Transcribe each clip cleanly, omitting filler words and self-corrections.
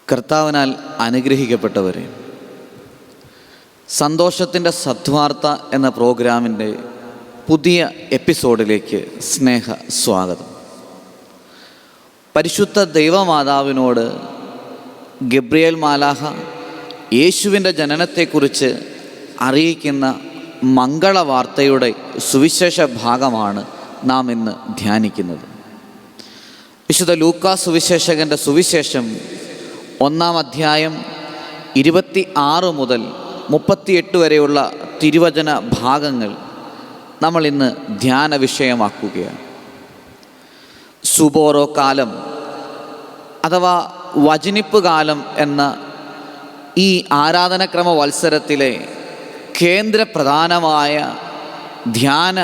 കർത്താവിനാൽ അനുഗ്രഹിക്കപ്പെട്ടവരെ, സന്തോഷത്തിൻ്റെ സദ്വാർത്ത എന്ന പ്രോഗ്രാമിൻ്റെ പുതിയ എപ്പിസോഡിലേക്ക് സ്നേഹ സ്വാഗതം. പരിശുദ്ധ ദൈവമാതാവിനോട് ഗബ്രിയേൽ മാലാഖ യേശുവിൻ്റെ ജനനത്തെക്കുറിച്ച് അറിയിക്കുന്ന മംഗളവാർത്തയുടെ സുവിശേഷ ഭാഗമാണ് നാം ഇന്ന് ധ്യാനിക്കുന്നത്. വിശുദ്ധ ലൂക്കാ സുവിശേഷകൻ്റെ സുവിശേഷം 1-ാം അധ്യായം 26 മുതൽ 38 വരെയുള്ള തിരുവചന ഭാഗങ്ങൾ നമ്മൾ ഇന്ന് ധ്യാന വിഷയമാക്കുകയാണ്. സുബോറോ കാലം അഥവാ വചനിപ്പ് കാലം എന്ന ഈ ആരാധനക്രമ വത്സരത്തിലെ കേന്ദ്ര പ്രധാനമായ ധ്യാന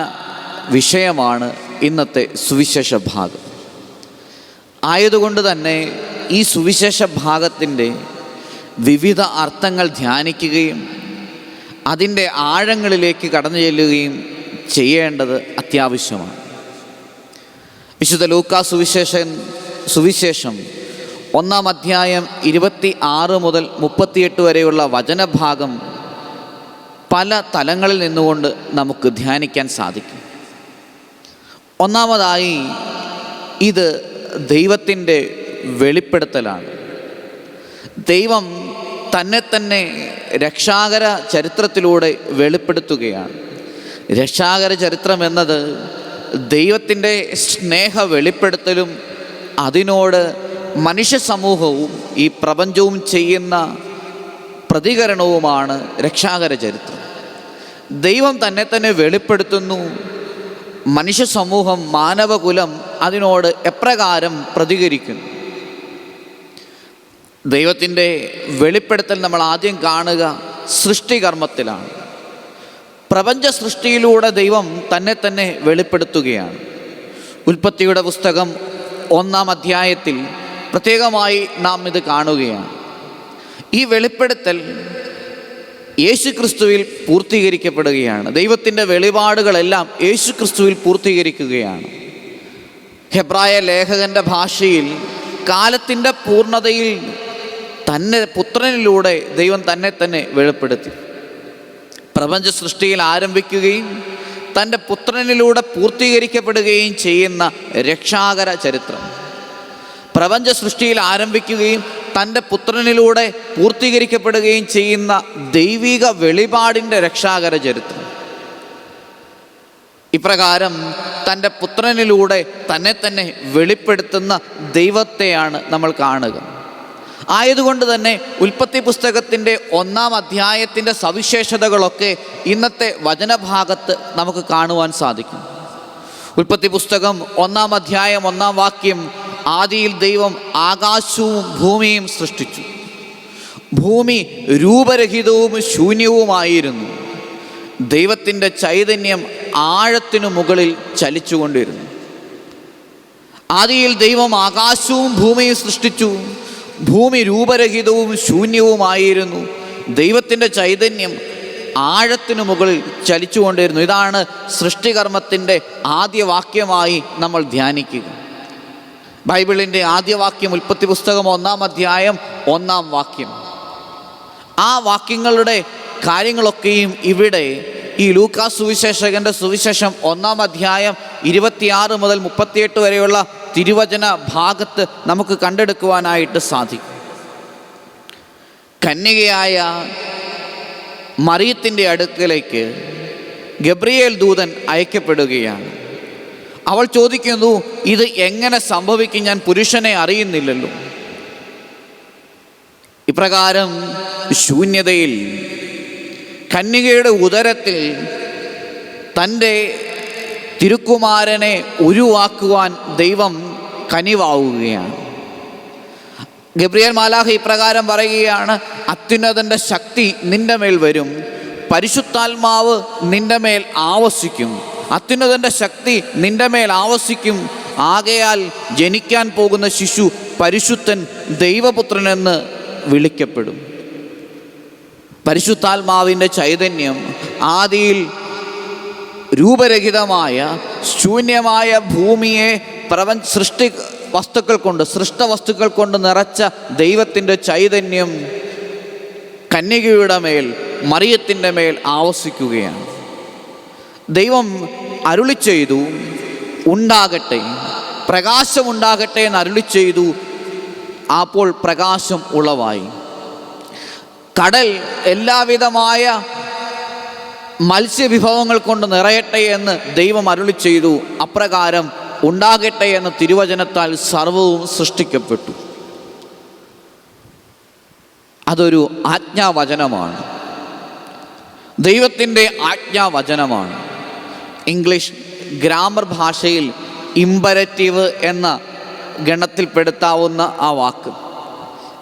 വിഷയമാണ് ഇന്നത്തെ സുവിശേഷ ഭാഗം. ആയതുകൊണ്ട് തന്നെ ഈ സുവിശേഷ ഭാഗത്തിൻ്റെ വിവിധ അർത്ഥങ്ങൾ ധ്യാനിക്കുകയും അതിൻ്റെ ആഴങ്ങളിലേക്ക് കടന്നു ചെല്ലുകയും ചെയ്യേണ്ടത് അത്യാവശ്യമാണ്. വിശുദ്ധ ലൂക്കാ സുവിശേഷം 1-ാം അധ്യായം 26 മുതൽ 38 വരെയുള്ള വചനഭാഗം പല തലങ്ങളിൽ നിന്നുകൊണ്ട് നമുക്ക് ധ്യാനിക്കാൻ സാധിക്കും. ഒന്നാമതായി, ഇത് ദൈവത്തിൻ്റെ വെളിപ്പെടുത്തലാണ്. ദൈവം തന്നെ തന്നെ രക്ഷാകര ചരിത്രത്തിലൂടെ വെളിപ്പെടുത്തുകയാണ്. രക്ഷാകര ചരിത്രം എന്നത് ദൈവത്തിൻ്റെ സ്നേഹ വെളിപ്പെടുത്തലും അതിനോട് മനുഷ്യ സമൂഹവും ഈ പ്രപഞ്ചവും ചെയ്യുന്ന പ്രതികരണവുമാണ് രക്ഷാകര ചരിത്രം. ദൈവം തന്നെ തന്നെ വെളിപ്പെടുത്തുന്നു, മനുഷ്യ സമൂഹം, മാനവകുലം അതിനോട് എപ്രകാരം പ്രതികരിക്കുന്നു. ദൈവത്തിൻ്റെ വെളിപ്പെടുത്തൽ നമ്മൾ ആദ്യം കാണുക സൃഷ്ടികർമ്മത്തിലാണ്. പ്രപഞ്ച സൃഷ്ടിയിലൂടെ ദൈവം തന്നെ തന്നെ വെളിപ്പെടുത്തുകയാണ്. ഉൽപ്പത്തിയുടെ പുസ്തകം 1-ാം അധ്യായത്തിൽ പ്രത്യേകമായി നാം ഇത് കാണുകയാണ്. ഈ വെളിപ്പെടുത്തൽ യേശുക്രിസ്തുവിൽ പൂർത്തീകരിക്കപ്പെടുകയാണ്. ദൈവത്തിൻ്റെ വെളിപാടുകളെല്ലാം യേശുക്രിസ്തുവിൽ പൂർത്തീകരിക്കുകയാണ്. ഹെബ്രായ ലേഖകൻ്റെ ഭാഷയിൽ കാലത്തിൻ്റെ പൂർണ്ണതയിൽ തന്നെ പുത്രനിലൂടെ ദൈവം തന്നെ തന്നെ വെളിപ്പെടുത്തി. പ്രപഞ്ച സൃഷ്ടിയിൽ ആരംഭിക്കുകയും തൻ്റെ പുത്രനിലൂടെ പൂർത്തീകരിക്കപ്പെടുകയും ചെയ്യുന്ന രക്ഷാകര ചരിത്രം, പ്രപഞ്ച സൃഷ്ടിയിൽ ആരംഭിക്കുകയും തൻ്റെ പുത്രനിലൂടെ പൂർത്തീകരിക്കപ്പെടുകയും ചെയ്യുന്ന ദൈവിക വെളിപാടിൻ്റെ രക്ഷാകര ചരിത്രം. ഇപ്രകാരം തൻ്റെ പുത്രനിലൂടെ തന്നെ തന്നെ വെളിപ്പെടുത്തുന്ന ദൈവത്തെയാണ് നമ്മൾ കാണുക. ആയതുകൊണ്ട് തന്നെ ഉൽപ്പത്തി പുസ്തകത്തിൻ്റെ 1-ാം അധ്യായത്തിൻ്റെ സവിശേഷതകളൊക്കെ ഇന്നത്തെ വചനഭാഗത്ത് നമുക്ക് കാണുവാൻ സാധിക്കും. ഉൽപ്പത്തി പുസ്തകം 1-ാം അധ്യായം 1-ാം വാക്യം, ആദിയിൽ ദൈവം ആകാശവും ഭൂമിയും സൃഷ്ടിച്ചു. ഭൂമി രൂപരഹിതവും ശൂന്യവുമായിരുന്നു. ദൈവത്തിൻ്റെ ചൈതന്യം ആഴത്തിനു മുകളിൽ ചലിച്ചുകൊണ്ടിരുന്നു. ആദിയിൽ ദൈവം ആകാശവും ഭൂമിയും സൃഷ്ടിച്ചു. ഭൂമി രൂപരഹിതവും ശൂന്യവുമായിരുന്നു. ദൈവത്തിൻ്റെ ചൈതന്യം ആഴത്തിനു മുകളിൽ ചലിച്ചുകൊണ്ടിരുന്നു. ഇതാണ് സൃഷ്ടികർമ്മത്തിൻ്റെ ആദ്യ വാക്യമായി നമ്മൾ ധ്യാനിക്കുക. ബൈബിളിൻ്റെ ആദ്യ വാക്യം ഉൽപ്പത്തി പുസ്തകം 1-ാം അധ്യായം 1-ാം വാക്യം. ആ വാക്യങ്ങളുടെ കാര്യങ്ങളൊക്കെയും ഇവിടെ ഈ ലൂക്കാ സുവിശേഷകൻ്റെ സുവിശേഷം 1-ാം അധ്യായം 26 മുതൽ 38 വരെയുള്ള തിരുവചന ഭാഗത്ത് നമുക്ക് കണ്ടെടുക്കുവാനായിട്ട് സാധിക്കും. കന്യകയായ മറിയത്തിൻ്റെ അടുക്കലേക്ക് ഗബ്രിയേൽ ദൂതൻ അയക്കപ്പെടുകയാണ്. അവൾ ചോദിക്കുന്നു, ഇത് എങ്ങനെ സംഭവിക്കും? ഞാൻ പുരുഷനെ അറിയുന്നില്ലല്ലോ. ഇപ്രകാരം ശൂന്യതയിൽ കന്യകയുടെ ഉദരത്തിൽ തൻ്റെ തിരുക്കുമാരനെ ഉരുവാക്കുവാൻ ദൈവം കനിവാവുകയാണ്. ഗബ്രിയേൽ മാലാഖ ഇപ്രകാരം പറയുകയാണ്, അത്യുന്നതൻ്റെ ശക്തി നിൻ്റെ മേൽ വരും, പരിശുദ്ധാത്മാവ് നിൻ്റെ മേൽ ആവസിക്കും. അത്യുന്നതൻ്റെ ശക്തി നിൻ്റെ മേൽ ആവസിക്കും. ആകയാൽ ജനിക്കാൻ പോകുന്ന ശിശു പരിശുദ്ധൻ, ദൈവപുത്രനെന്ന് വിളിക്കപ്പെടും. പരിശുദ്ധാത്മാവിൻ്റെ ചൈതന്യം ആദിയിൽ രൂപരഹിതമായ ശൂന്യമായ ഭൂമിയെ വസ്തുക്കൾ കൊണ്ട്, സൃഷ്ടവസ്തുക്കൾ കൊണ്ട് നിറച്ച ദൈവത്തിൻ്റെ ചൈതന്യം കന്യകയുടെ മേൽ, മറിയത്തിൻ്റെ മേൽ ആവസിക്കുകയാണ്. ദൈവം അരുളി ചെയ്തു, ഉണ്ടാകട്ടെ, പ്രകാശമുണ്ടാകട്ടെ എന്ന് അരുളി ചെയ്തു. അപ്പോൾ പ്രകാശം ഉളവായി. കടൽ എല്ലാവിധമായ മത്സ്യവിഭവങ്ങൾ കൊണ്ട് നിറയട്ടെ എന്ന് ദൈവം അരുളി ചെയ്തു. അപ്രകാരം ഉണ്ടാകട്ടെ എന്ന തിരുവചനത്താൽ സർവവും സൃഷ്ടിക്കപ്പെട്ടു. അതൊരു ആജ്ഞാവചനമാണ്, ദൈവത്തിൻ്റെ ആജ്ഞാവചനമാണ്. ഇംഗ്ലീഷ് ഗ്രാമർ ഭാഷയിൽ ഇമ്പരറ്റീവ് എന്ന ഗണത്തിൽപ്പെടുത്താവുന്ന ആ വാക്ക്,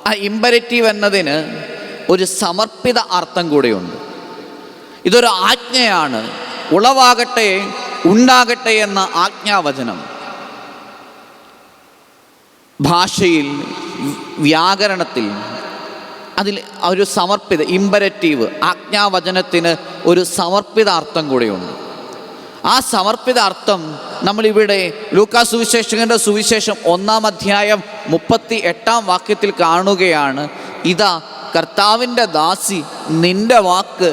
ആ ഇമ്പരറ്റീവ് എന്നതിന് ഒരു സമർപ്പിത അർത്ഥം കൂടെയുണ്ട്. ഇതൊരു ആജ്ഞയാണ്. ഉളവാകട്ടെ, ഉണ്ടാകട്ടെ എന്ന ആജ്ഞാവചനം ഭാഷയിൽ, വ്യാകരണത്തിൽ അതിൽ ഒരു സമർപ്പിത ഇമ്പരറ്റീവ് ആജ്ഞാവചനത്തിന് ഒരു സമർപ്പിത അർത്ഥം കൂടെയുണ്ട്. ആ സമർപ്പിത അർത്ഥം നമ്മളിവിടെ ലൂക്കാ സുവിശേഷകൻ്റെ സുവിശേഷം 1-ാം അധ്യായം 38-ാം വാക്യത്തിൽ കാണുകയാണ്. ഇതാ കർത്താവിൻ്റെ ദാസി, നിന്റെ വാക്ക്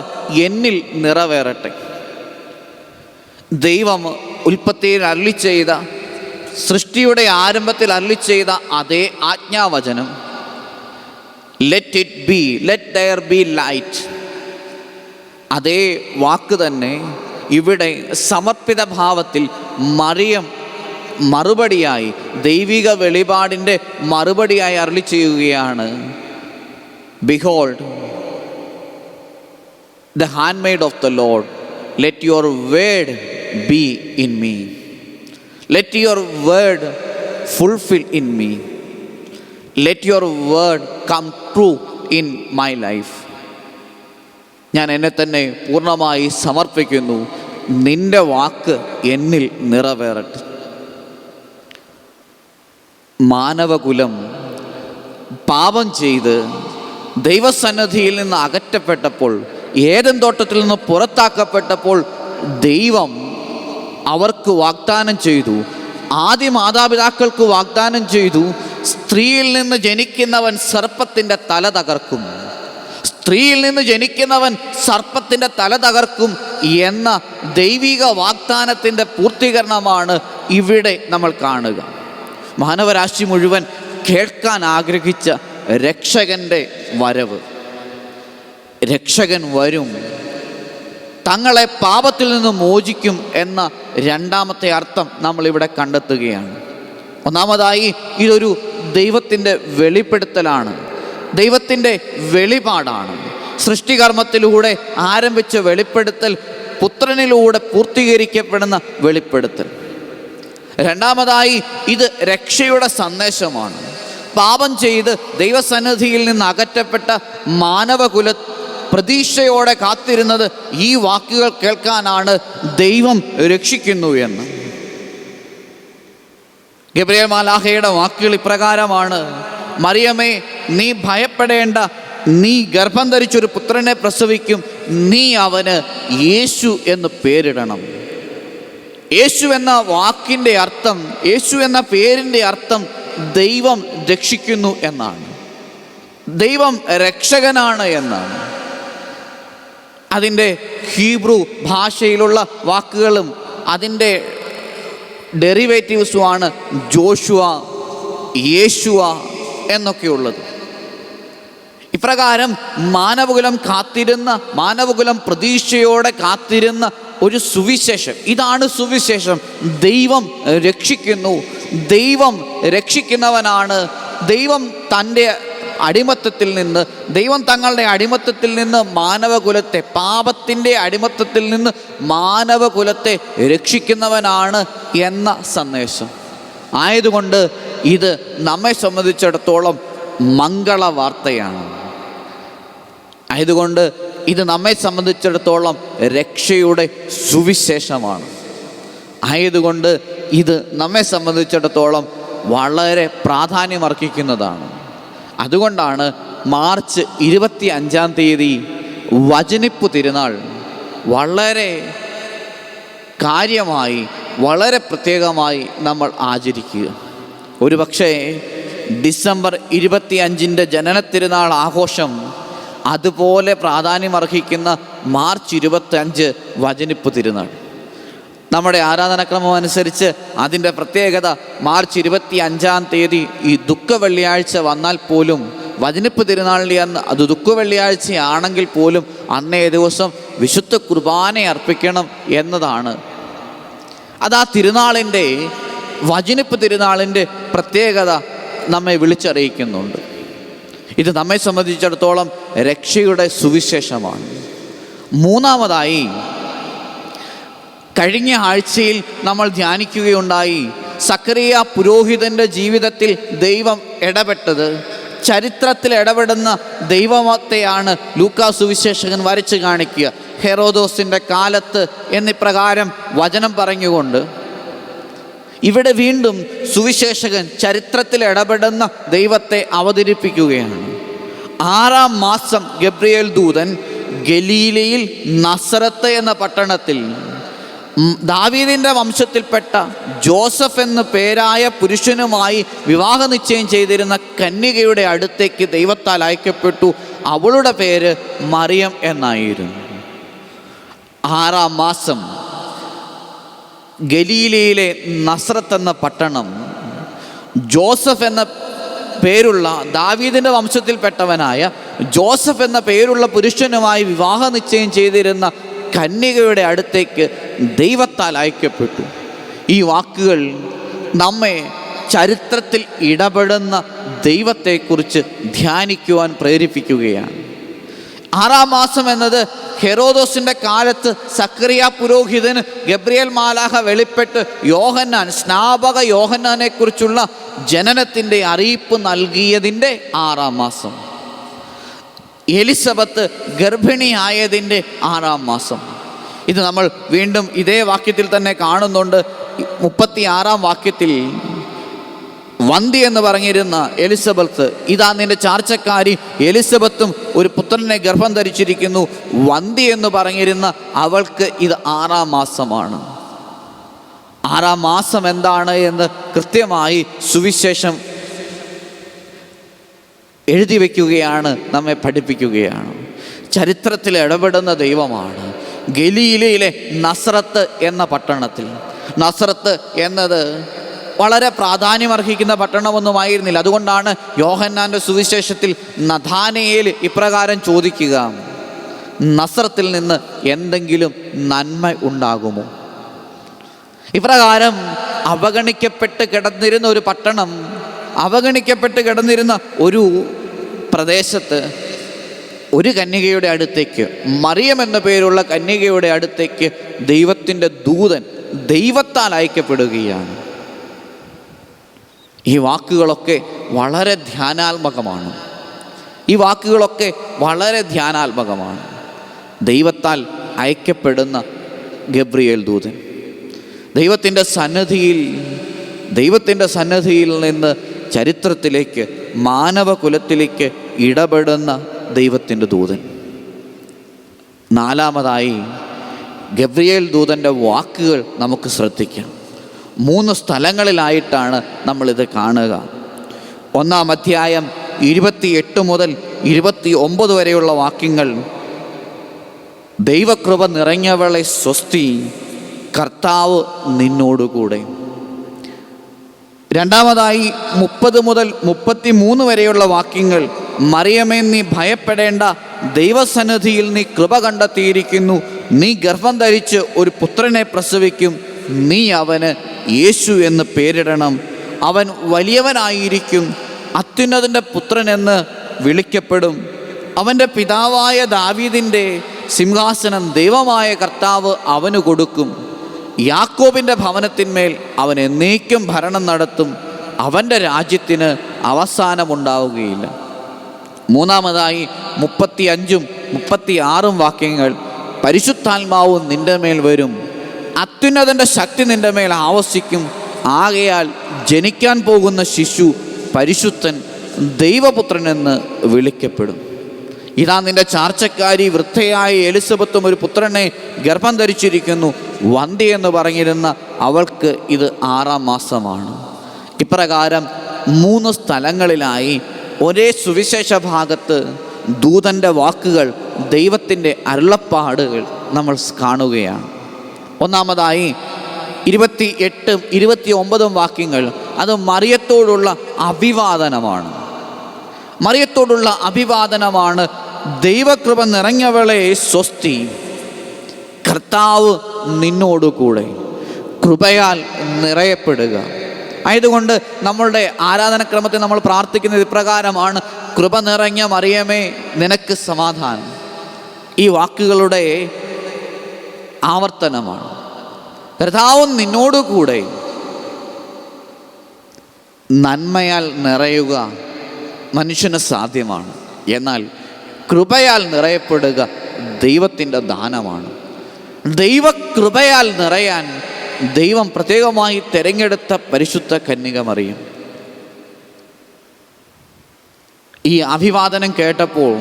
എന്നിൽ നിറവേറട്ടെ. ദൈവം ഉൽപ്പത്തിയിൽ അരുളി ചെയ്ത, സൃഷ്ടിയുടെ ആരംഭത്തിൽ അരുളി ചെയ്ത അതേ ആജ്ഞാവചനം, let it be, let there be light, അതേ വാക്ക് തന്നെ ഇവിടെ സമർപ്പിത ഭാവത്തിൽ മറിയം മറുപടിയായി, ദൈവിക വെളിപാടിൻ്റെ മറുപടിയായി അരുളി ചെയ്യുകയാണ്. Behold the handmaid of the Lord, let your word be in me, let your word fulfill in me, let your word come true in my life. ഞാൻ എന്നെ തന്നെ പൂർണ്ണമായി സമർപ്പിക്കുന്നു, നിന്റെ വാക്ക് എന്നിൽ നിറവേറട്ടെ. മാനവകുലം പാപം ചെയ്ത് ദൈവസന്നിധിയിൽ നിന്ന് അകറ്റപ്പെട്ടപ്പോൾ, ഏദൻ തോട്ടത്തിൽ നിന്ന് പുറത്താക്കപ്പെട്ടപ്പോൾ ദൈവം അവർക്ക് വാഗ്ദാനം ചെയ്തു, ആദ്യ മാതാപിതാക്കൾക്ക് വാഗ്ദാനം ചെയ്തു, സ്ത്രീയിൽ നിന്ന് ജനിക്കുന്നവൻ സർപ്പത്തിൻ്റെ തല തകർക്കും, സ്ത്രീയിൽ നിന്ന് ജനിക്കുന്നവൻ സർപ്പത്തിൻ്റെ തല തകർക്കും എന്ന ദൈവിക വാഗ്ദാനത്തിൻ്റെ പൂർത്തീകരണമാണ് ഇവിടെ നമ്മൾ കാണുക. മാനവരാശി മുഴുവൻ കേൾക്കാൻ ആഗ്രഹിച്ച രക്ഷകൻ്റെ വരവ്. രക്ഷകൻ വരും, തങ്ങളെ പാപത്തിൽ നിന്ന് മോചിക്കും എന്ന രണ്ടാമത്തെ അർത്ഥം നമ്മളിവിടെ കണ്ടെത്തുകയാണ്. ഒന്നാമതായി ഇതൊരു ദൈവത്തിൻ്റെ വെളിപ്പെടുത്തലാണ്, ദൈവത്തിൻ്റെ വെളിപാടാണ്. സൃഷ്ടികർമ്മത്തിലൂടെ ആരംഭിച്ച വെളിപ്പെടുത്തൽ പുത്രനിലൂടെ പൂർത്തീകരിക്കപ്പെടുന്ന വെളിപ്പെടുത്തൽ. രണ്ടാമതായി ഇത് രക്ഷയുടെ സന്ദേശമാണ്. പാപം ചെയ്ത് ദൈവസന്നിധിയിൽ നിന്ന് അകറ്റപ്പെട്ട മാനവകുല പ്രതീക്ഷയോടെ കാത്തിരുന്നത് ഈ വാക്കുകൾ കേൾക്കാനാണ്, ദൈവം രക്ഷിക്കുന്നു എന്ന്. ഗബ്രിയേൽ മാലാഖയുടെ വാക്കുകൾ ഇപ്രകാരമാണ്: മറിയമേ, നീ ഭയപ്പെടേണ്ട, നീ ഗർഭം ധരിച്ചൊരു പുത്രനെ പ്രസവിക്കും, നീ അവന് യേശു എന്ന് പേരിടണം. യേശു എന്ന വാക്കിൻ്റെ അർത്ഥം, യേശു എന്ന പേരിൻ്റെ അർത്ഥം ദൈവം രക്ഷിക്കുന്നു എന്നാണ്, ദൈവം രക്ഷകനാണ് എന്നാണ്. അതിൻ്റെ ഹീബ്രു ഭാഷയിലുള്ള വാക്കുകളും അതിൻ്റെ ഡെറിവേറ്റീവ്സുമാണ് ജോഷുവ, യേശുവ എന്നൊക്കെയുള്ളത്. ഇപ്രകാരം മാനവകുലം കാത്തിരുന്ന, മാനവകുലം പ്രതീക്ഷയോടെ കാത്തിരുന്ന ഒരു സുവിശേഷം, ഇതാണ് സുവിശേഷം. ദൈവം രക്ഷിക്കുന്നു, ദൈവം രക്ഷിക്കുന്നവനാണ്. ദൈവം തൻ്റെ അടിമത്തത്തിൽ നിന്ന്, ദൈവം തങ്ങളുടെ അടിമത്തത്തിൽ നിന്ന് മാനവകുലത്തെ, പാപത്തിൻ്റെ അടിമത്തത്തിൽ നിന്ന് മാനവകുലത്തെ രക്ഷിക്കുന്നവനാണ് എന്ന സന്ദേശം ആയതുകൊണ്ട് ഇത് നമ്മെ സംബന്ധിച്ചിടത്തോളം മംഗളവാർത്തയാണ്. ആയതുകൊണ്ട് ഇത് നമ്മെ സംബന്ധിച്ചിടത്തോളം രക്ഷയുടെ സുവിശേഷമാണ്. ആയതുകൊണ്ട് ഇത് നമ്മെ സംബന്ധിച്ചിടത്തോളം വളരെ പ്രാധാന്യമർഹിക്കുന്നതാണ്. അതുകൊണ്ടാണ് മാർച്ച് 25-ാം തീയതി വചനിപ്പ് തിരുനാൾ വളരെ കാര്യമായി, വളരെ പ്രത്യേകമായി നമ്മൾ ആചരിക്കുക. ഒരുപക്ഷേ ഡിസംബർ 25 ജനനത്തിരുനാൾ ആഘോഷം അതുപോലെ പ്രാധാന്യമർഹിക്കുന്ന മാർച്ച് 25 വചനിപ്പ് തിരുനാൾ. നമ്മുടെ ആരാധനാക്രമം അനുസരിച്ച് അതിൻ്റെ പ്രത്യേകത മാർച്ച് 25 ഈ ദുഃഖ വെള്ളിയാഴ്ച വന്നാൽ പോലും വചനിപ്പ് തിരുനാളിൻ്റെ അന്ന് അത് ദുഃഖ വെള്ളിയാഴ്ചയാണെങ്കിൽ പോലും അന്നേ ദിവസം വിശുദ്ധ കുർബാന അർപ്പിക്കണം എന്നതാണ്. അത് ആ തിരുനാളിൻ്റെ വചനിപ്പ് തിരുനാളിൻ്റെ പ്രത്യേകത നമ്മെ വിളിച്ചറിയിക്കുന്നുണ്ട്. ഇത് നമ്മെ സംബന്ധിച്ചിടത്തോളം രക്ഷയുടെ സുവിശേഷമാണ്. മൂന്നാമതായി, കഴിഞ്ഞ ആഴ്ചയിൽ നമ്മൾ ധ്യാനിക്കുകയുണ്ടായി, സക്കറിയ പുരോഹിതൻ്റെ ജീവിതത്തിൽ ദൈവം ഇടപെട്ടത്, ചരിത്രത്തിൽ ഇടപെടുന്ന ദൈവത്തെയാണ് ലൂക്കാ സുവിശേഷകൻ വരച്ച് കാണിക്കുക. ഹെറോദോസിൻ്റെ കാലത്ത് എന്നിപ്രകാരം വചനം പറഞ്ഞുകൊണ്ട് ഇവിടെ വീണ്ടും സുവിശേഷകൻ ചരിത്രത്തിൽ ഇടപെടുന്ന ദൈവത്തെ അവതരിപ്പിക്കുകയാണ്. 6-ാം മാസം ഗബ്രിയേൽ ദൂതൻ ഗലീലയിൽ നസറത്ത് എന്ന പട്ടണത്തിൽ ദാവീദിൻ്റെ വംശത്തിൽപ്പെട്ട ജോസഫ് എന്ന പേരായ പുരുഷനുമായി വിവാഹ നിശ്ചയം ചെയ്തിരുന്ന കന്യകയുടെ അടുത്തേക്ക് ദൈവത്താൽ അയക്കപ്പെട്ടു. അവളുടെ പേര് മറിയം എന്നായിരുന്നു. 6-ാം മാസം ഗലീലയിലെ നസ്രത്ത് എന്ന പട്ടണം ജോസഫ് എന്ന പേരുള്ള ദാവീദിൻ്റെ വംശത്തിൽപ്പെട്ടവനായ ജോസഫ് എന്ന പേരുള്ള പുരുഷനുമായി വിവാഹ നിശ്ചയം ചെയ്തിരുന്ന കന്യകയുടെ അടുത്തേക്ക് ദൈവത്താൽ അയക്കപ്പെട്ടു. ഈ വാക്കുകൾ നമ്മെ ചരിത്രത്തിൽ ഇടപെടുന്ന ദൈവത്തെക്കുറിച്ച് ധ്യാനിക്കുവാൻ പ്രേരിപ്പിക്കുകയാണ്. 6-ാം മാസം എന്നത് ഹെറോദോസിൻ്റെ കാലത്ത് സക്കറിയ പുരോഹിതന് ഗബ്രിയേൽ മാലാഖ വെളിപ്പെട്ട് യോഹന്നാൻ, സ്നാപക യോഹന്നാനെക്കുറിച്ചുള്ള ജനനത്തിൻ്റെ അറിയിപ്പ് നൽകിയതിൻ്റെ 6-ാം മാസം. എലിസബത്ത് ഗർഭിണിയായതിൻ്റെ 6-ാം മാസം. ഇത് നമ്മൾ വീണ്ടും ഇതേ വാക്യത്തിൽ തന്നെ കാണുന്നുണ്ട്. 36-ാം വാക്യത്തിൽ വന്തി എന്ന് പറഞ്ഞിരുന്ന എലിസബത്ത്, ഇതാ നിന്റെ ചാർച്ചക്കാരി എലിസബത്തും ഒരു പുത്രനെ ഗർഭം ധരിച്ചിരിക്കുന്നു. വന്തി എന്ന് പറഞ്ഞിരുന്ന അവൾക്ക് ഇത് 6-ാം മാസമാണ്. 6-ാം മാസം എന്താണ് എന്ന് കൃത്യമായി സുവിശേഷം എഴുതി വയ്ക്കുകയാണ്, നമ്മെ പഠിപ്പിക്കുകയാണ്. ചരിത്രത്തിൽ ഇടപെടുന്ന ദൈവമാണ്. ഗലീലയിലെ നസ്രത്ത് എന്ന പട്ടണത്തിൽ, നസ്രത്ത് എന്നത് വളരെ പ്രാധാന്യമർഹിക്കുന്ന പട്ടണമൊന്നുമായിരുന്നില്ല. അതുകൊണ്ടാണ് യോഹന്നാൻ്റെ സുവിശേഷത്തിൽ നഥാനയേൽ ഇപ്രകാരം ചോദിക്കുക, നസ്രത്തിൽ നിന്ന് എന്തെങ്കിലും നന്മ ഉണ്ടാകുമോ? ഇപ്രകാരം അവഗണിക്കപ്പെട്ട് കിടന്നിരുന്ന ഒരു പട്ടണം, അവഗണിക്കപ്പെട്ട് കിടന്നിരുന്ന ഒരു പ്രദേശത്ത് ഒരു കന്യകയുടെ അടുത്തേക്ക്, മറിയം എന്ന പേരുള്ള കന്യകയുടെ അടുത്തേക്ക് ദൈവത്തിൻ്റെ ദൂതൻ ദൈവത്താൽ അയക്കപ്പെടുകയാണ്. ഈ വാക്കുകളൊക്കെ വളരെ ധ്യാനാത്മകമാണ്. ഈ വാക്കുകളൊക്കെ വളരെ ധ്യാനാത്മകമാണ്. ദൈവത്താൽ അയക്കപ്പെടുന്ന ഗബ്രിയേൽ ദൂതൻ ദൈവത്തിൻ്റെ സന്നിധിയിൽ നിന്ന് ചരിത്രത്തിലേക്ക്, മാനവകുലത്തിലേക്ക് ഇടപെടുന്ന ദൈവത്തിൻ്റെ ദൂതൻ. നാലാമതായി ഗബ്രിയേൽ ദൂതൻ്റെ വാക്കുകൾ നമുക്ക് ശ്രദ്ധിക്കാം. 3 സ്ഥലങ്ങളിലായിട്ടാണ് നമ്മളിത് കാണുക. 1-ാം അധ്യായം 28 മുതൽ 29 വരെയുള്ള വാക്യങ്ങൾ, ദൈവകൃപ നിറഞ്ഞവളെ സ്വസ്തി, കർത്താവ് നിന്നോടുകൂടെ. 2-ാമതായി 30 മുതൽ 33 വരെയുള്ള വാക്യങ്ങൾ, മറിയമേ നീ ഭയപ്പെടേണ്ട, ദൈവസന്നിധിയിൽ നീ കൃപ കണ്ടെത്തിയിരിക്കുന്നു, നീ ഗർഭം ധരിച്ച് ഒരു പുത്രനെ പ്രസവിക്കും, നീ അവന് യേശു എന്ന് പേരിടണം, അവൻ വലിയവനായിരിക്കും, അത്യുന്നതൻ്റെ പുത്രനെന്ന് വിളിക്കപ്പെടും, അവൻ്റെ പിതാവായ ദാവീദിൻ്റെ സിംഹാസനം ദൈവമായ കർത്താവ് അവന് കൊടുക്കും, യാക്കോബിൻ്റെ ഭവനത്തിന്മേൽ അവൻ എന്നേക്കും ഭരണം നടത്തും, അവൻ്റെ രാജ്യത്തിന് അവസാനമുണ്ടാവുകയില്ല. 3-ാമതായി 35ഉം 36ഉം വാക്യങ്ങൾ, പരിശുദ്ധാത്മാവ് നിൻ്റെ മേൽ വരും, അത്യുന്നതൻ്റെ ശക്തി നിൻ്റെ മേൽ ആവസിക്കും, ആകയാൽ ജനിക്കാൻ പോകുന്ന ശിശു പരിശുദ്ധൻ, ദൈവപുത്രനെന്ന് വിളിക്കപ്പെടും. ഇതാ നിൻ്റെ ചാർച്ചക്കാരി വൃദ്ധയായ എലിസബത്തും ഒരു പുത്രനെ ഗർഭം ധരിച്ചിരിക്കുന്നു. വന്തി എന്ന് പറഞ്ഞിരുന്ന അവൾക്ക് ഇത് 6-ാം മാസമാണ്. ഇപ്രകാരം 3 സ്ഥലങ്ങളിലായി ഒരേ സുവിശേഷ ഭാഗത്ത് ദൂതൻ്റെ വാക്കുകൾ, ദൈവത്തിൻ്റെ അരുളപ്പാടുകൾ നമ്മൾ കാണുകയാണ്. ഒന്നാമതായി 28, 29 വാക്യങ്ങൾ അത് മറിയത്തോടുള്ള അഭിവാദനമാണ്. മറിയത്തോടുള്ള അഭിവാദനമാണ്. ദൈവകൃപ നിറഞ്ഞവളെ സ്വസ്തി, കർത്താവ് നിന്നോടുകൂടെ, കൃപയാൽ നിറയപ്പെടുക. ആയതുകൊണ്ട് നമ്മളുടെ ആരാധനക്രമത്തിൽ നമ്മൾ പ്രാർത്ഥിക്കുന്നത് ഇപ്രകാരമാണ്: കൃപ നിറഞ്ഞ മറിയമേ നിനക്ക് സമാധാനം. ഈ വാക്കുകളുടെ ആവർത്തനമാണ്. കർത്താവ് നിന്നോടുകൂടെ. നന്മയാൽ നിറയുക മനുഷ്യന് സാധ്യമാണ്, എന്നാൽ കൃപയാൽ നിറയപ്പെടുക ദൈവത്തിൻ്റെ ദാനമാണ്. ദൈവകൃപയാൽ നിറയാൻ ദൈവം പ്രത്യേകമായി തിരഞ്ഞെടുത്ത പരിശുദ്ധ കന്യക മറിയം. ഈ അഭിവാദനം കേട്ടപ്പോൾ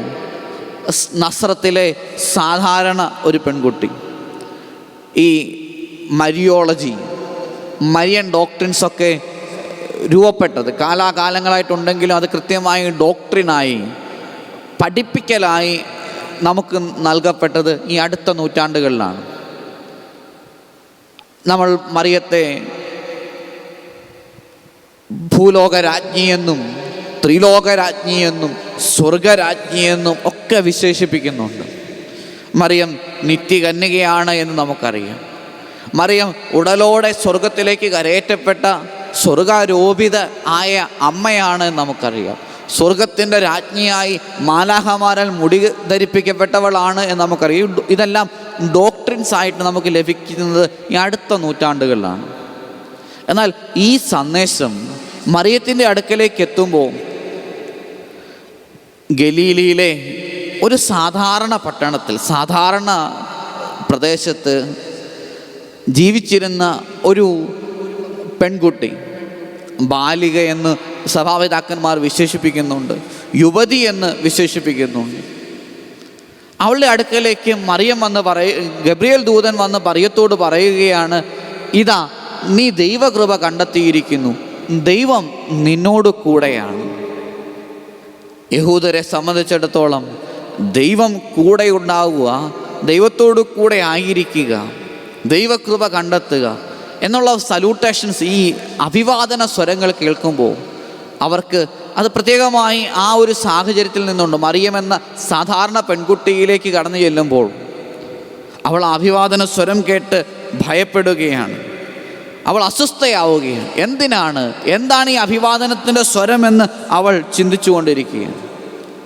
നസ്രത്തിലെ സാധാരണ ഒരു പെൺകുട്ടി, ഈ മരിയോളജി, മരിയൻ ഡോക്ട്രിൻസൊക്കെ രൂപപ്പെട്ടത് കാലാകാലങ്ങളായിട്ടുണ്ടെങ്കിലും അത് കൃത്യമായി ഡോക്ട്രിനായി, പഠിപ്പിക്കലായി നമുക്ക് നൽകപ്പെട്ടത് ഈ അടുത്ത നൂറ്റാണ്ടുകളിലാണ്. നമ്മൾ മറിയത്തെ ഭൂലോകരാജ്ഞിയെന്നും ത്രിലോകരാജ്ഞിയെന്നും സ്വർഗരാജ്ഞിയെന്നും ഒക്കെ വിശേഷിപ്പിക്കുന്നുണ്ട്. മറിയം നിത്യകന്യകയാണ് എന്ന് നമുക്കറിയാം. മറിയം ഉടലോടെ സ്വർഗത്തിലേക്ക് കരയേറ്റപ്പെട്ട സ്വർഗാരോപിത ആയ അമ്മയാണ് എന്ന് നമുക്കറിയാം. സ്വർഗത്തിൻ്റെ രാജ്ഞിയായി മാലാഖമാരാൽ മുടി ധരിപ്പിക്കപ്പെട്ടവളാണ് എന്ന് നമുക്കറിയാം. ഇതെല്ലാം ഡോക്ട്രിൻസ് ആയിട്ട് നമുക്ക് ലഭിക്കുന്നത് ഈ അടുത്ത നൂറ്റാണ്ടുകളിലാണ്. എന്നാൽ ഈ സന്ദേശം മറിയത്തിൻ്റെ അടുക്കലേക്ക് എത്തുമ്പോൾ ഗലീലയിലെ ഒരു സാധാരണ പട്ടണത്തിൽ, സാധാരണ പ്രദേശത്ത് ജീവിച്ചിരുന്ന ഒരു പെൺകുട്ടി, ബാലിക എന്ന് സഭാപിതാക്കന്മാർ വിശേഷിപ്പിക്കുന്നുണ്ട്, യുവതി എന്ന് വിശേഷിപ്പിക്കുന്നുണ്ട്. അവളുടെ അടുക്കലേക്ക് മറിയം വന്ന് ഗബ്രിയേൽ ദൂതൻ വന്ന് മറിയത്തോട് പറയുകയാണ്: ഇതാ നീ ദൈവകൃപ കണ്ടെത്തിയിരിക്കുന്നു, ദൈവം നിന്നോട് കൂടെയാണ്. യഹൂദരെ സംബന്ധിച്ചിടത്തോളം ദൈവം കൂടെ ഉണ്ടാവുക, ദൈവത്തോടു കൂടെ ആയിരിക്കുക, ദൈവകൃപ കണ്ടെത്തുക എന്നുള്ള സല്യൂട്ടേഷൻസ്, ഈ അഭിവാദന സ്വരങ്ങൾ കേൾക്കുമ്പോൾ അവർക്ക് അത് പ്രത്യേകമായി ആ ഒരു സാഹചര്യത്തിൽ നിന്നുണ്ട്. മറിയം എന്ന സാധാരണ പെൺകുട്ടിയിലേക്ക് കടന്നു ചെല്ലുമ്പോൾ അവൾ അഭിവാദന സ്വരം കേട്ട് ഭയപ്പെടുകയാണ്, അവൾ അസ്വസ്ഥയാവുകയാണ്. എന്താണ് ഈ അഭിവാദനത്തിൻ്റെ സ്വരമെന്ന് അവൾ ചിന്തിച്ചു കൊണ്ടിരിക്കുകയാണ്.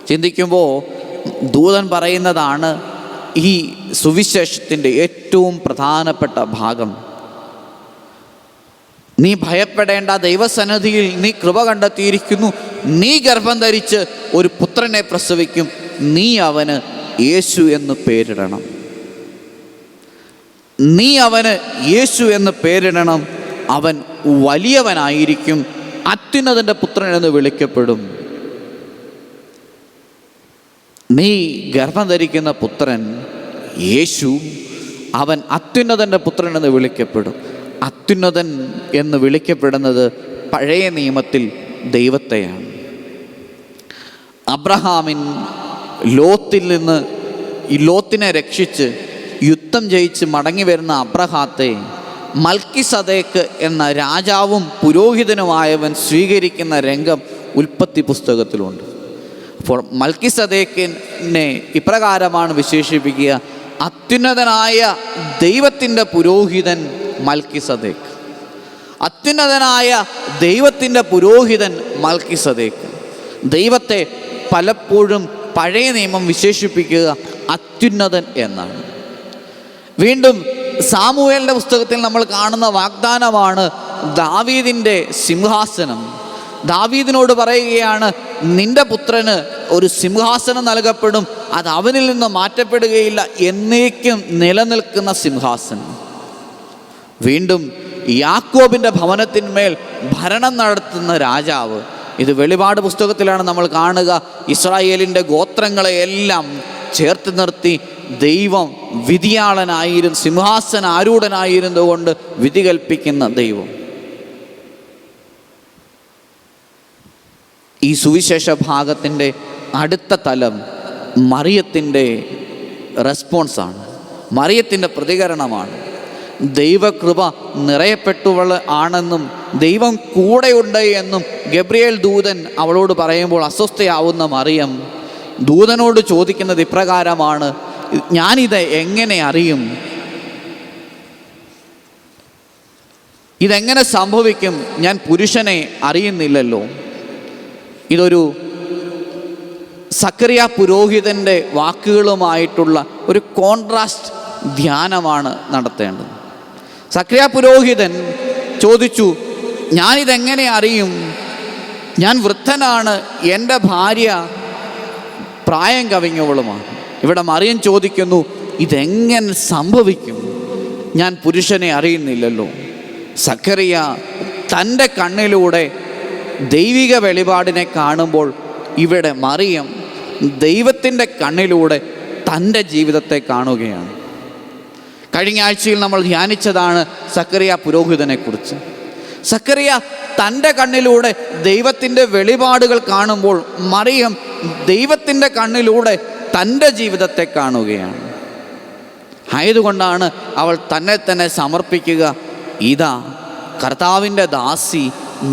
ചിന്തിക്കുമ്പോൾ ദൂതൻ പറയുന്നതാണ് ഈ സുവിശേഷത്തിൻ്റെ ഏറ്റവും പ്രധാനപ്പെട്ട ഭാഗം. നീ ഭയപ്പെടേണ്ട, ദൈവസന്നിധിയിൽ നീ കൃപ കണ്ടെത്തിയിരിക്കുന്നു. നീ ഗർഭം ധരിച്ച് ഒരു പുത്രനെ പ്രസവിക്കും, നീ അവന് യേശു എന്ന് പേരിടണം. നീ അവന് യേശു എന്ന് പേരിടണം. അവൻ വലിയവനായിരിക്കും, അത്യുന്നതൻ്റെ പുത്രൻ എന്ന് വിളിക്കപ്പെടും. നീ ഗർഭം ധരിക്കുന്ന പുത്രൻ യേശു, അവൻ അത്യുന്നതൻ്റെ പുത്രൻ എന്ന് വിളിക്കപ്പെടും. അത്യുന്നതൻ എന്ന് വിളിക്കപ്പെടുന്നത് പഴയ നിയമത്തിൽ ദൈവത്തെയാണ്. അബ്രഹാമിൻ ലോത്തിനെ രക്ഷിച്ച് യുദ്ധം ജയിച്ച് മടങ്ങി വരുന്ന അബ്രഹാത്തെ മൽക്കിസദേക്ക് എന്ന രാജാവും പുരോഹിതനുമായവൻ സ്വീകരിക്കുന്ന രംഗം ഉൽപ്പത്തി പുസ്തകത്തിലുണ്ട്. അപ്പോൾ മൽക്കിസദേക്കിനെ ഇപ്രകാരമാണ് വിശേഷിപ്പിക്കുക: അത്യുന്നതനായ ദൈവത്തിൻ്റെ പുരോഹിതൻ മൽക്കിസദേക്ക്. അത്യുന്നതനായ ദൈവത്തിൻ്റെ പുരോഹിതൻ മൽക്കിസദേക്ക്. ദൈവത്തെ പലപ്പോഴും പഴയ നിയമം വിശേഷിപ്പിക്കുക അത്യുന്നതൻ എന്നാണ്. വീണ്ടും സാമുവേലിൻ്റെ പുസ്തകത്തിൽ നമ്മൾ കാണുന്ന വാഗ്ദാനമാണ് ദാവീദിൻ്റെ സിംഹാസനം. ദാവീദിനോട് പറയുകയാണ്, നിന്റെ പുത്രന് ഒരു സിംഹാസനം നൽകപ്പെടും, അത് അവനിൽ നിന്ന് മാറ്റപ്പെടുകയില്ല, എന്നേക്കും നിലനിൽക്കുന്ന സിംഹാസനം. വീണ്ടും യാക്കോബിൻ്റെ ഭവനത്തിന്മേൽ ഭരണം നടത്തുന്ന രാജാവ്. ഇത് വെളിപാട് പുസ്തകത്തിലാണ് നമ്മൾ കാണുക. ഇസ്രായേലിൻ്റെ ഗോത്രങ്ങളെയെല്ലാം ചേർത്ത് നിർത്തി ദൈവം വിധിയാളനായിരുന്നു, സിംഹാസന ആരൂഢനായിരുന്നുകൊണ്ട് വിധി കൽപ്പിക്കുന്ന ദൈവം. ഈ സുവിശേഷ ഭാഗത്തിൻ്റെ അടുത്ത തലം മറിയത്തിൻ്റെ റെസ്പോൺസാണ്, മറിയത്തിൻ്റെ പ്രതികരണമാണ്. ദൈവകൃപ നിറയപ്പെട്ടവൾ ആണെന്നും ദൈവം കൂടെയുണ്ട് എന്നും ഗബ്രിയേൽ ദൂതൻ അവളോട് പറയുമ്പോൾ അസ്വസ്ഥയാവുന്ന മറിയം ദൂതനോട് ചോദിക്കുന്നത് ഇപ്രകാരമാണ്: ഞാനിത് എങ്ങനെ അറിയും? ഇതെങ്ങനെ സംഭവിക്കും? ഞാൻ പുരുഷനെ അറിയുന്നില്ലല്ലോ. ഇതൊരു സക്കറിയ പുരോഹിതൻ്റെ വാക്കുകളുമായിട്ടുള്ള ഒരു കോൺട്രാസ്റ്റ് ധ്യാനമാണ് നടത്തേണ്ടത്. സക്കറിയ പുരോഹിതൻ ചോദിച്ചു, ഞാനിതെങ്ങനെ അറിയും? ഞാൻ വൃദ്ധനാണ്, എൻ്റെ ഭാര്യ പ്രായം കവിഞ്ഞവളുമാണ്. ഇവിടെ മറിയം ചോദിക്കുന്നു, ഇതെങ്ങനെ സംഭവിക്കും? ഞാൻ പുരുഷനെ അറിയുന്നില്ലല്ലോ. സക്കറിയ തൻ്റെ കണ്ണിലൂടെ ദൈവിക വെളിപാടിനെ കാണുമ്പോൾ ഇവിടെ മറിയം ദൈവത്തിൻ്റെ കണ്ണിലൂടെ തൻ്റെ ജീവിതത്തെ കാണുകയാണ്. കഴിഞ്ഞ ആഴ്ചയിൽ നമ്മൾ ധ്യാനിച്ചതാണ് സക്കറിയ പുരോഹിതനെക്കുറിച്ച്. സക്കറിയ തൻ്റെ കണ്ണിലൂടെ ദൈവത്തിൻ്റെ വെളിപാടുകൾ കാണുമ്പോൾ മറിയം ദൈവത്തിൻ്റെ കണ്ണിലൂടെ തൻ്റെ ജീവിതത്തെ കാണുകയാണ്. ആയതുകൊണ്ടാണ് അവൾ തന്നെ തന്നെ സമർപ്പിക്കുക. ഇതാ കർത്താവിൻ്റെ ദാസി,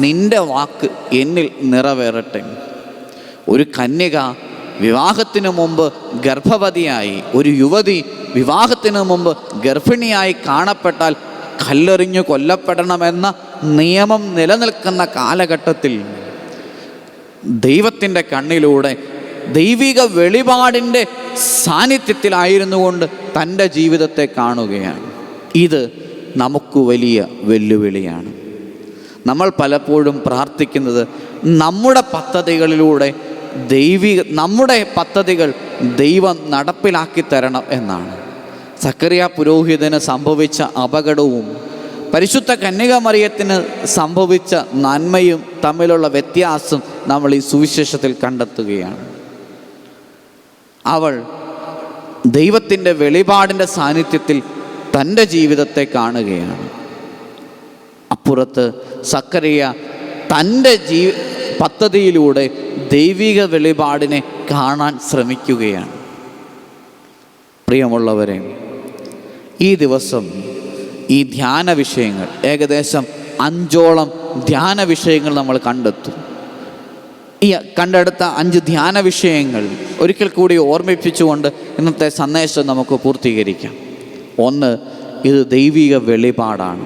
നിൻ്റെ വാക്ക് എന്നിൽ നിറവേറട്ടെ. ഒരു കന്യക വിവാഹത്തിന് മുമ്പ് ഗർഭവതിയായി, ഒരു യുവതി വിവാഹത്തിന് മുമ്പ് ഗർഭിണിയായി കാണപ്പെട്ടാൽ കല്ലെറിഞ്ഞു കൊല്ലപ്പെടണമെന്ന നിയമം നിലനിൽക്കുന്ന കാലഘട്ടത്തിൽ ദൈവത്തിൻ്റെ കണ്ണിലൂടെ ദൈവിക വെളിപാടിൻ്റെ സാന്നിധ്യത്തിലായിരുന്നു കൊണ്ട് തൻ്റെ ജീവിതത്തെ കാണുകയാണ്. ഇത് നമുക്ക് വലിയ വെല്ലുവിളിയാണ്. നമ്മൾ പലപ്പോഴും പ്രാർത്ഥിക്കുന്നത് നമ്മുടെ പദ്ധതികളിലൂടെ നമ്മുടെ പദ്ധതികൾ ദൈവം നടപ്പിലാക്കി തരണം എന്നാണ്. സക്കറിയ പുരോഹിതന് സംഭവിച്ച അപകടവും പരിശുദ്ധ കന്യക മറിയത്തിന് സംഭവിച്ച നന്മയും തമ്മിലുള്ള വ്യത്യാസം നമ്മൾ ഈ സുവിശേഷത്തിൽ കണ്ടെത്തുകയാണ്. അവൾ ദൈവത്തിൻ്റെ വെളിപാടിൻ്റെ സാന്നിധ്യത്തിൽ തൻ്റെ ജീവിതത്തെ കാണുകയാണ്. അപ്പുറത്ത് സക്കറിയ തൻ്റെ പദ്ധതിയിലൂടെ ദൈവിക വെളിപാടിനെ കാണാൻ ശ്രമിക്കുകയാണ്. പ്രിയമുള്ളവരെ, ഈ ദിവസം ഈ ധ്യാന വിഷയങ്ങൾ, ഏകദേശം 5ഓളം ധ്യാന വിഷയങ്ങൾ നമ്മൾ കണ്ടെത്തും. ഈ കണ്ടെടുത്ത 5 ധ്യാന വിഷയങ്ങൾ ഒരിക്കൽ കൂടി ഓർമ്മിപ്പിച്ചുകൊണ്ട് ഇന്നത്തെ സന്ദേശം നമുക്ക് പൂർത്തീകരിക്കാം. 1, ഇത് ദൈവിക വെളിപാടാണ്.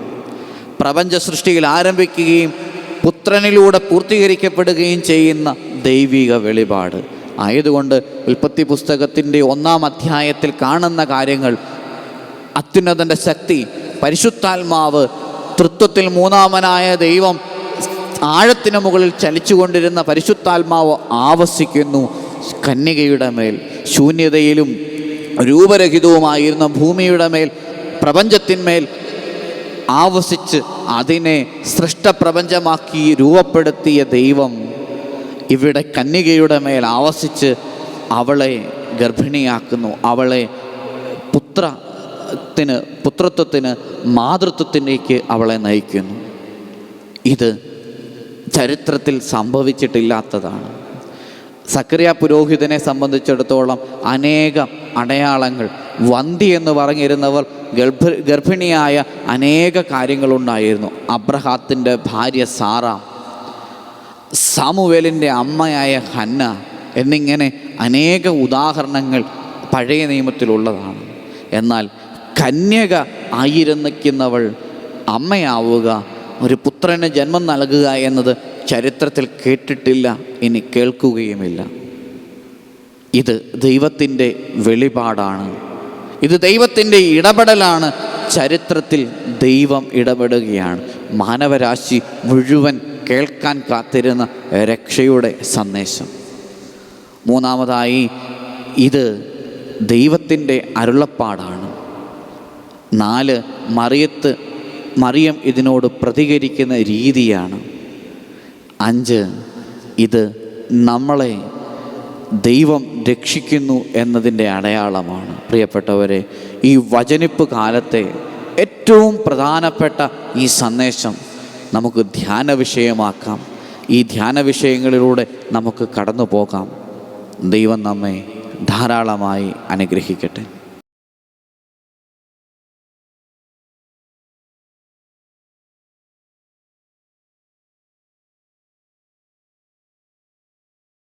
പ്രപഞ്ച സൃഷ്ടിയിൽ ആരംഭിക്കുകയും പുത്രനിലൂടെ പൂർത്തീകരിക്കപ്പെടുകയും ചെയ്യുന്ന ദൈവിക വെളിപാട് ആയതുകൊണ്ട് ഉൽപ്പത്തി പുസ്തകത്തിൻ്റെ 1-ാം അധ്യായത്തിൽ കാണുന്ന കാര്യങ്ങൾ, അത്യുന്നതൻ്റെ ശക്തി, പരിശുദ്ധാത്മാവ്, തൃത്വത്തിൽ 3-ാമനായ ദൈവം, ആഴത്തിന് മുകളിൽ ചലിച്ചുകൊണ്ടിരുന്ന പരിശുദ്ധാത്മാവ് ആവസിക്കുന്നു കന്യകയുടെ മേൽ, ശൂന്യതയിലും രൂപരഹിതവുമായിരുന്ന ഭൂമിയുടെ മേൽ, പ്രപഞ്ചത്തിന്മേൽ ആവസിച്ച് അതിനെ സൃഷ്ടപ്രപഞ്ചമാക്കി രൂപപ്പെടുത്തിയ ദൈവം ഇവിടെ കന്യകയുടെ മേൽ ആവസിച്ച് അവളെ ഗർഭിണിയാക്കുന്നു. അവളെ പുത്രത്വത്തിന് മാതൃത്വത്തിലേക്ക് അവളെ നയിക്കുന്നു. ഇത് ചരിത്രത്തിൽ സംഭവിച്ചിട്ടില്ലാത്തതാണ്. സക്കറിയ പുരോഹിതനെ സംബന്ധിച്ചിടത്തോളം അനേകം അടയാളങ്ങൾ, വന്തി എന്ന് പറഞ്ഞിരുന്നവർ ഗർഭിണിയായ അനേക കാര്യങ്ങളുണ്ടായിരുന്നു. അബ്രഹാത്തിൻ്റെ ഭാര്യ സാറ, സാമുവേലിൻ്റെ അമ്മയായ ഹന്ന എന്നിങ്ങനെ അനേക ഉദാഹരണങ്ങൾ പഴയ നിയമത്തിലുള്ളതാണ്. എന്നാൽ കന്യക ആയിരുന്നിരിക്കുന്നവൾ അമ്മയാവുക, ഒരു പുത്രന് ജന്മം നൽകുക എന്നത് ചരിത്രത്തിൽ കേട്ടിട്ടില്ല, ഇനി കേൾക്കുകയുമില്ല. ഇത് ദൈവത്തിൻ്റെ വെളിപാടാണ്. ഇത് ദൈവത്തിൻ്റെ ഇടപെടലാണ്. ചരിത്രത്തിൽ ദൈവം ഇടപെടുകയാണ്. മാനവരാശി മുഴുവൻ കേൾക്കാൻ കാത്തിരുന്ന രക്ഷയുടെ സന്ദേശം. 3-ാമതായി, ഇത് ദൈവത്തിൻ്റെ അരുളപ്പാടാണ്. 4, മറിയം ഇതിനോട് പ്രതികരിക്കുന്ന രീതിയാണ്. 5, ഇത് നമ്മളെ ദൈവം രക്ഷിക്കുന്നു എന്നതിൻ്റെ അടയാളമാണ്. പ്രിയപ്പെട്ടവരെ, ഈ വചനിപ്പ് കാലത്തെ ഏറ്റവും പ്രധാനപ്പെട്ട ഈ സന്ദേശം നമുക്ക് ധ്യാന വിഷയമാക്കാം. ഈ ധ്യാന വിഷയങ്ങളിലൂടെ നമുക്ക് കടന്നു പോകാം. ദൈവം നമ്മെ ധാരാളമായി അനുഗ്രഹിക്കട്ടെ.